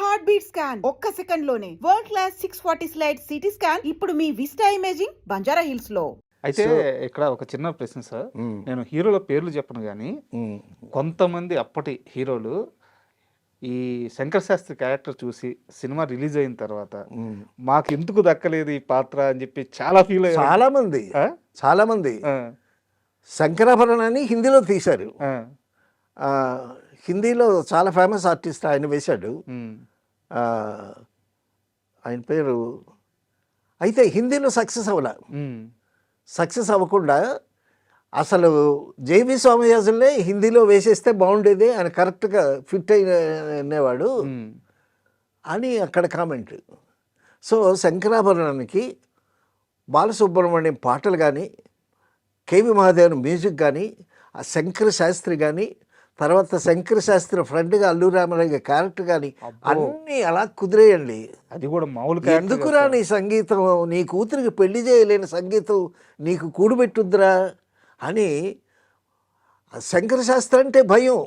Heart beat scan ఒక్క second లోనే world class 640 slide CT scan ఇప్పుడు మీ విస్టా ఇమేజింగ్ బంజారా హిల్స్ లో. అయితే ఇక్కడ ఒక చిన్న ప్రశ్న సార్. నేను హీరోల పేర్లు చెప్పను కానీ కొంతమంది అప్పటి హీరోలు ఈ శంకర్ శాస్త్రి క్యారెక్టర్ చూసి సినిమా రిలీజ్ అయిన తర్వాత మాకు ఎందుకు దక్కలేదు ఈ పాత్ర అని చెప్పి చాలా ఫీల్ అయ్యారు. చాలా మంది శంకరాభరణాన్ని హిందీలో తీశారు. హిందీలో చాలా ఫేమస్ ఆర్టిస్ట్ ఆయన వేశాడు. ఆయన పేరు అయితే హిందీలో సక్సెస్ అవ్వలే. సక్సెస్ అవ్వకుండా అసలు జేవి సోమయాజుల్నే హిందీలో వేసేస్తే బాగుండేది, ఆయన కరెక్ట్గా ఫిట్ అయినవాడు అని అక్కడ కామెంట్. సో శంకరాభరణానికి బాలసుబ్రహ్మణ్యం పాటలు కానీ, కేవి మహాదేవన్ మ్యూజిక్ కానీ, ఆ శంకర శాస్త్రి కానీ, తర్వాత శంకర శాస్త్రి ఫ్రెండ్గా అల్లు రామరాజు క్యారెక్టర్ కానీ అన్నీ అలా కుదిరేయండి. అది కూడా మామూలు ఎందుకురా నీ సంగీతం, నీ కూతురికి పెళ్లి చేయలేని సంగీతం నీకు కూడుబెట్టుద్దురా అని. శంకర శాస్త్రి అంటే భయం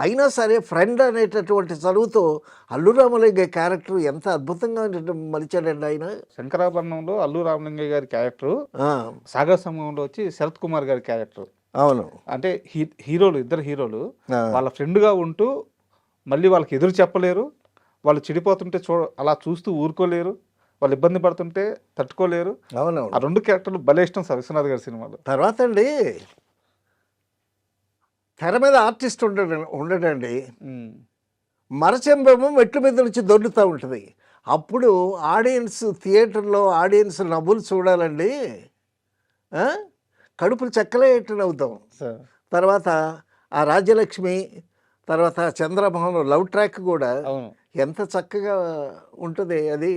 అయినా సరే ఫ్రెండ్ అనేటటువంటి చదువుతో అల్లు రామలింగయ్య క్యారెక్టర్ ఎంత అద్భుతంగా మలిచాడండి ఆయన. శంకరాభరణంలో అల్లు రామలింగయ్య గారి క్యారెక్టర్, సాగర్ సమూహంలో వచ్చి శరత్ కుమార్ గారి క్యారెక్టర్. అవును, అంటే ఇద్దరు హీరోలు వాళ్ళ ఫ్రెండ్గా ఉంటూ మళ్ళీ వాళ్ళకి ఎదురు చెప్పలేరు, వాళ్ళు చెడిపోతుంటే అలా చూస్తూ ఊరుకోలేరు, వాళ్ళు ఇబ్బంది పడుతుంటే తట్టుకోలేరు. అవును, ఆ రెండు క్యారెక్టర్లు భలే ఇష్టం సార్ విశ్వనాథ్ గారి సినిమాలో. తర్వాత అండి తెర మీద ఆర్టిస్ట్ ఉండడండి, మరచెంబేమో మెట్ల మీద నుంచి దొర్లుతూ ఉంటుంది. అప్పుడు ఆడియన్స్ థియేటర్లో ఆడియన్స్ నవ్వులు చూడాలండి, కడుపులు చెక్కలేటట్టు అవుతాం. తర్వాత ఆ రాజ్యలక్ష్మి, తర్వాత చంద్రమోహన్ లవ్ ట్రాక్ కూడా ఎంత చక్కగా ఉంటుంది అది.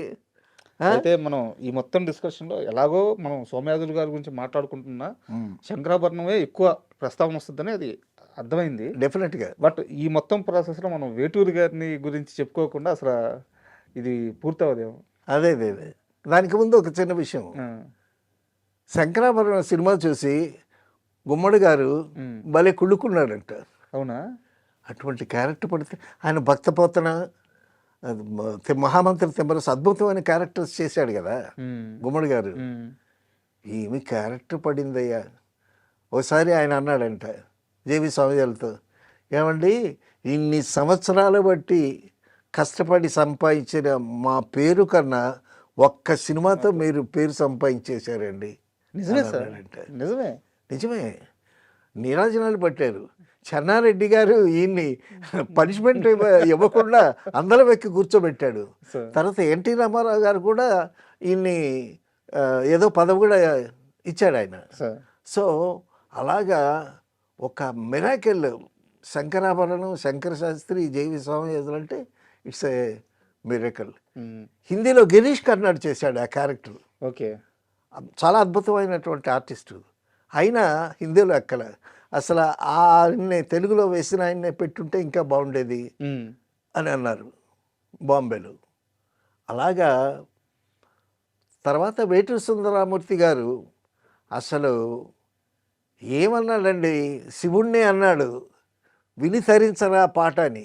అయితే మనం ఈ మొత్తం డిస్కషన్లో ఎలాగో మనం సోమయాజులు గారి గురించి మాట్లాడుకుంటున్నా శంకరాభరణమే ఎక్కువ ప్రస్తావన వస్తుందని అది అర్థమైంది డెఫినెట్గా. బట్ ఈ మొత్తం ప్రాసెస్లో మనం వేటూరి గారిని గురించి చెప్పుకోకుండా అసలు ఇది పూర్తవదేమో. అదే దానికి ముందు ఒక చిన్న విషయం. శంకరాభరణం సినిమా చూసి గుమ్మడి గారు భలే కుళ్ళుకున్నాడంట. అవునా? అటువంటి క్యారెక్టర్ పడితే ఆయన భక్తపోతన, మహామంత్రి తిమ్మరసు అద్భుతమైన క్యారెక్టర్స్ చేశాడు కదా గుమ్మడి గారు. ఏమి క్యారెక్టర్ పడిందయ్యా. ఒకసారి ఆయన అన్నాడంట జేవి స్వామిజీలతో, ఏమండి ఇన్ని సంవత్సరాలు బట్టి కష్టపడి సంపాదించిన మా పేరు కన్నా ఒక్క సినిమాతో మీరు పేరు సంపాదించేశారండి. నిజమే. నీరాజనాలు పట్టారు. చెన్నారెడ్డి గారు ఈయన్ని పనిష్మెంట్ ఇవ్వకుండా అందరం ఎక్కి కూర్చోబెట్టాడు. తర్వాత ఎన్టీ రామారావు గారు కూడా ఈయన్ని ఏదో పదవి కూడా ఇచ్చాడు ఆయన. సో అలాగా ఒక మిరాకిల్ శంకరాభరణం, శంకర శాస్త్రి, జేవి స్వామియాజులు అంటే ఇట్స్ ఏ మిరాకిల్. హిందీలో గిరీష్ కర్నాడ్ చేశాడు ఆ క్యారెక్టర్. ఓకే, చాలా అద్భుతమైనటువంటి ఆర్టిస్టు. అయినా హిందీలో ఎక్కల. అసలు ఆయన్ని తెలుగులో వేసిన ఆయన్నే పెట్టుంటే ఇంకా బాగుండేది అని అన్నారు బాంబేలో. అలాగా తర్వాత వేటూరి సుందరరామూర్తి గారు అసలు ఏమన్నాడండి, శివుణ్ణి అన్నాడు విని తరించరా పాట అని,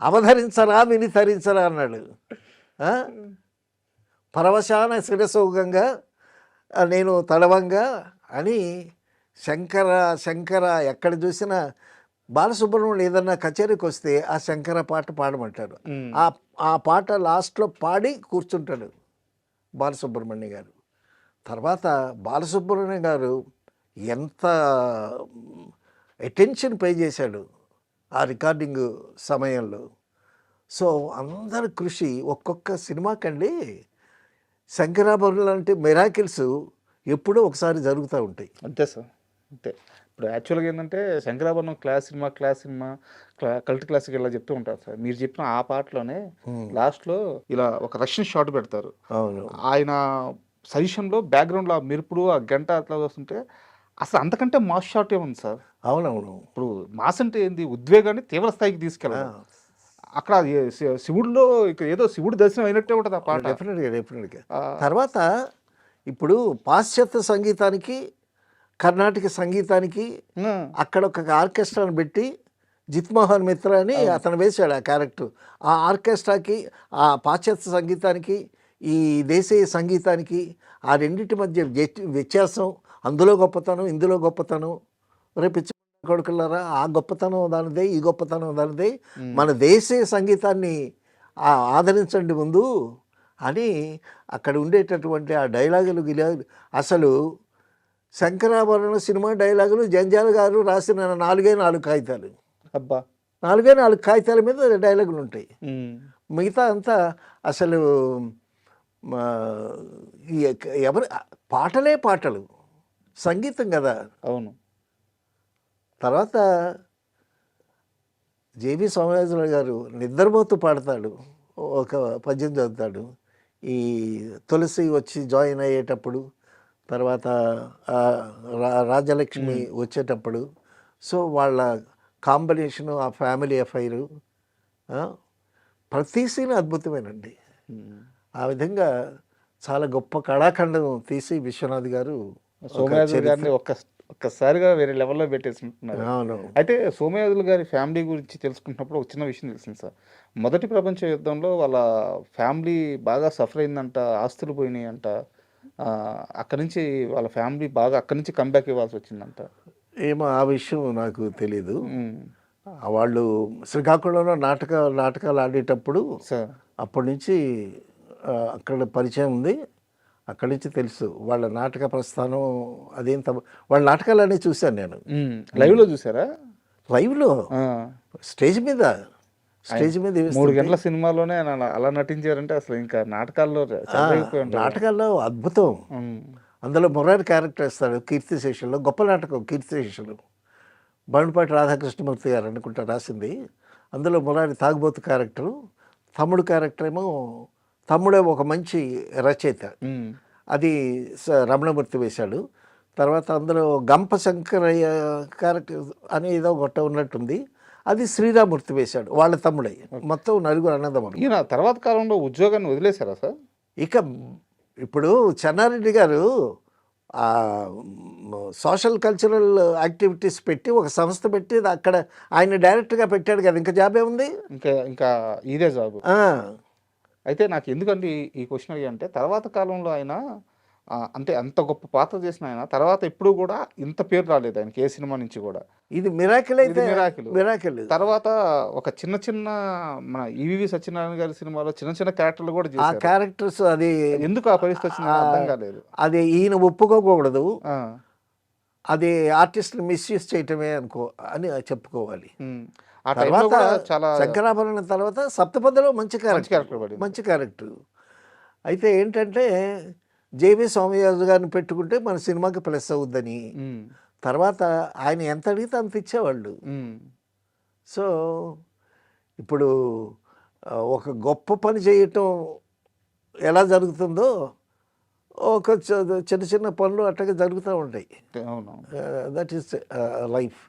అవధరించరా విని తరించరా అన్నాడు. పరవశాన శిరసోగంగా నేను తడవంగా అని శంకర ఎక్కడ చూసినా బాలసుబ్రహ్మణ్యం ఏదన్నా కచేరీకి వస్తే ఆ శంకర పాట పాడమంటారు. ఆ పాట లాస్ట్లో పాడి కూర్చుంటాడు బాలసుబ్రహ్మణ్యం గారు. తర్వాత బాలసుబ్రహ్మణ్యం గారు ఎంత అటెన్షన్ పే చేశాడు ఆ రికార్డింగ్ సమయంలో. సో అందరి కృషి ఒక్కొక్క సినిమాకండి. శంకరాభరణం అంటే మిరాకిల్స్ ఎప్పుడో ఒకసారి జరుగుతూ ఉంటాయి. అంతే సార్, అంతే. ఇప్పుడు యాక్చువల్గా ఏంటంటే Sankarabharanam class cinema cult classic ఇలా చెప్తూ ఉంటారు సార్. మీరు చెప్పిన ఆ పాటలోనే లాస్ట్లో ఇలా ఒక రష్యన్ షాట్ పెడతారు. అవును, ఆయన సజెషన్లో బ్యాక్గ్రౌండ్లో ఆ మెరుపుడు ఆ గంట అట్లా వస్తుంటే అసలు అంతకంటే మాస్ షాట్ ఏముంది సార్. అవునవును. ఇప్పుడు మాస్ అంటే ఏంది, ఉద్వేగాన్ని తీవ్ర స్థాయికి తీసుకెళ్ళాలి. అక్కడ శివుడిలో ఏదో శివుడు దర్శనం అయినట్టే ఉంటుంది ఆ పాట. డెఫినెట్గా. తర్వాత ఇప్పుడు పాశ్చాత్య సంగీతానికి కర్ణాటక సంగీతానికి అక్కడ ఒక ఆర్కెస్ట్రాను పెట్టి జిత్మోహన్ మిత్ర అని అతను వేశాడు ఆ క్యారెక్టర్. ఆ ఆర్కెస్ట్రాకి, ఆ పాశ్చాత్య సంగీతానికి, ఈ దేశీయ సంగీతానికి ఆ రెండింటి మధ్య వ్యత్యాసం, అందులో గొప్పతనం, ఇందులో గొప్పతనం. రేపు కొడుకులారా, ఆ గొప్పతనం దానిదే, ఈ గొప్పతనం దానిదే, మన దేశీయ సంగీతాన్ని ఆదరించండి ముందు అని అక్కడ ఉండేటటువంటి ఆ డైలాగులు అసలు శంకరాభరణ సినిమా డైలాగులు జంజాల గారు రాసిన 4 కాగితాలు. అబ్బా 4 కాగితాల మీద డైలాగులు ఉంటాయి. మిగతా అంతా అసలు ఎవరు పాటలే పాటలు, సంగీతం కదా. అవును. తర్వాత జేవి సోమయాజులు గారు నిద్రపోతూ పాడతాడు, ఒక పద్యం చదువుతాడు. ఈ తులసి వచ్చి జాయిన్ అయ్యేటప్పుడు, తర్వాత రాజలక్ష్మి వచ్చేటప్పుడు. సో వాళ్ళ కాంబినేషను, ఆ ఫ్యామిలీ అఫైరు, ప్రతి సీన్ అద్భుతమేనండి. ఆ విధంగా చాలా గొప్ప కళాఖండం తీసి విశ్వనాథ్ గారు సోమయాజులు గారిని ఒక్కసారిగా వేరే లెవెల్లో పెట్టేసుకుంటున్నారు. అవును. అయితే సోమయాజులు గారి ఫ్యామిలీ గురించి తెలుసుకుంటున్నప్పుడు ఒక చిన్న విషయం తెలిసింది సార్. మొదటి ప్రపంచ యుద్ధంలో వాళ్ళ ఫ్యామిలీ బాగా సఫర్ అయిందంట, ఆస్తులు పోయినాయంట. అక్కడి నుంచి వాళ్ళ ఫ్యామిలీ బాగా అక్కడి నుంచి కంబ్యాక్ ఇవ్వాల్సి వచ్చిందంట. ఏమో ఆ విషయం నాకు తెలీదు. వాళ్ళు శ్రీకాకుళంలో నాటకాలు ఆడేటప్పుడు సార్ అప్పటి నుంచి అక్కడ పరిచయం ఉంది. అక్కడి నుంచి తెలుసు వాళ్ళ నాటక ప్రస్థానం. అదేం వాళ్ళ నాటకాలన్నీ చూశాను నేను. లైవ్లో చూసారా? లైవ్లో స్టేజ్ మీద 3 గంటల సినిమాలోనే అలా నటించారంటే అసలు ఇంకా నాటకాల్లో అద్భుతం. అందులో మురారి క్యారెక్టర్ వేస్తాడు కీర్తిశేషుల్లో. గొప్ప నాటకం కీర్తిశేషులు, బండిపాటి రాధాకృష్ణమూర్తి గారు అనుకుంటా రాసింది. అందులో మురారి తాగుబోతు క్యారెక్టరు, తమ్ముడు క్యారెక్టర్ ఏమో, తమ్ముడే ఒక మంచి రచయిత, అది రమణమూర్తి వేశాడు. తర్వాత అందులో గంప శంకరయ్య క్యారెక్టర్ అని ఏదో గొట్ట ఉన్నట్టుంది, అది శ్రీరామూర్తి వేశాడు, వాళ్ళ తమ్ముడే. మొత్తం 4 అన్నదమ్ములు. ఈయన తర్వాత కాలంలో ఉద్యోగాన్ని వదిలేశారా సార్? ఇక ఇప్పుడు చెన్నారెడ్డి గారు సోషల్ కల్చరల్ యాక్టివిటీస్ పెట్టి ఒక సంస్థ పెట్టి అక్కడ ఆయన డైరెక్ట్గా పెట్టాడు కదా, ఇంకా జాబే ఉంది. ఇంకా ఇదే జాబ్. అయితే నాకు ఎందుకంటే ఈ క్వశ్చన్ అంటే తర్వాత కాలంలో ఆయన అంటే అంత గొప్ప పాత్ర చేసిన ఆయన తర్వాత ఎప్పుడు కూడా ఇంత పేరు రాలేదు ఆయనకి, ఏ సినిమా నుంచి కూడా. ఇది మిరాకిల్. అయితే మిరాకిల్ తర్వాత ఒక చిన్న మన ఈవీవి సత్యనారాయణ గారి సినిమాలో చిన్న క్యారెక్టర్లు కూడా చేశారు. ఆ క్యారెక్టర్స్ అది ఎందుకు ఆ పరిస్థితి వచ్చింది అర్థం కాలేదు. అది ఈయన ఒప్పుకోకూడదు, అది ఆర్టిస్టులు మిస్యూజ్ చేయటమే అని చెప్పుకోవాలి. తర్వాత శంకరాభరణం తర్వాత సప్తపదిలో మంచి క్యారెక్టర్. అయితే ఏంటంటే జేవి సోమయాజు గారిని పెట్టుకుంటే మన సినిమాకి ప్లస్ అవుద్దని, తర్వాత ఆయన ఎంత అడిగితే అంత ఇచ్చేవాళ్ళు. సో ఇప్పుడు ఒక గొప్ప పని చేయటం ఎలా జరుగుతుందో ఒక చిన్న పనులు అట్టగా జరుగుతూ ఉంటాయి. That is life.